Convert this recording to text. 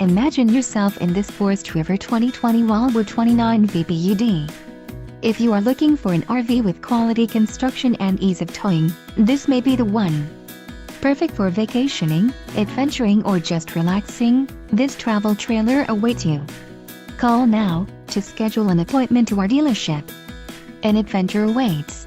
Imagine yourself in this Forest River 2020 Wildwood 29VBUD. If you are looking for an RV with quality construction and ease of towing, this may be the one. Perfect for vacationing, adventuring or just relaxing, this travel trailer awaits you. Call now to schedule an appointment to our dealership. An adventure awaits.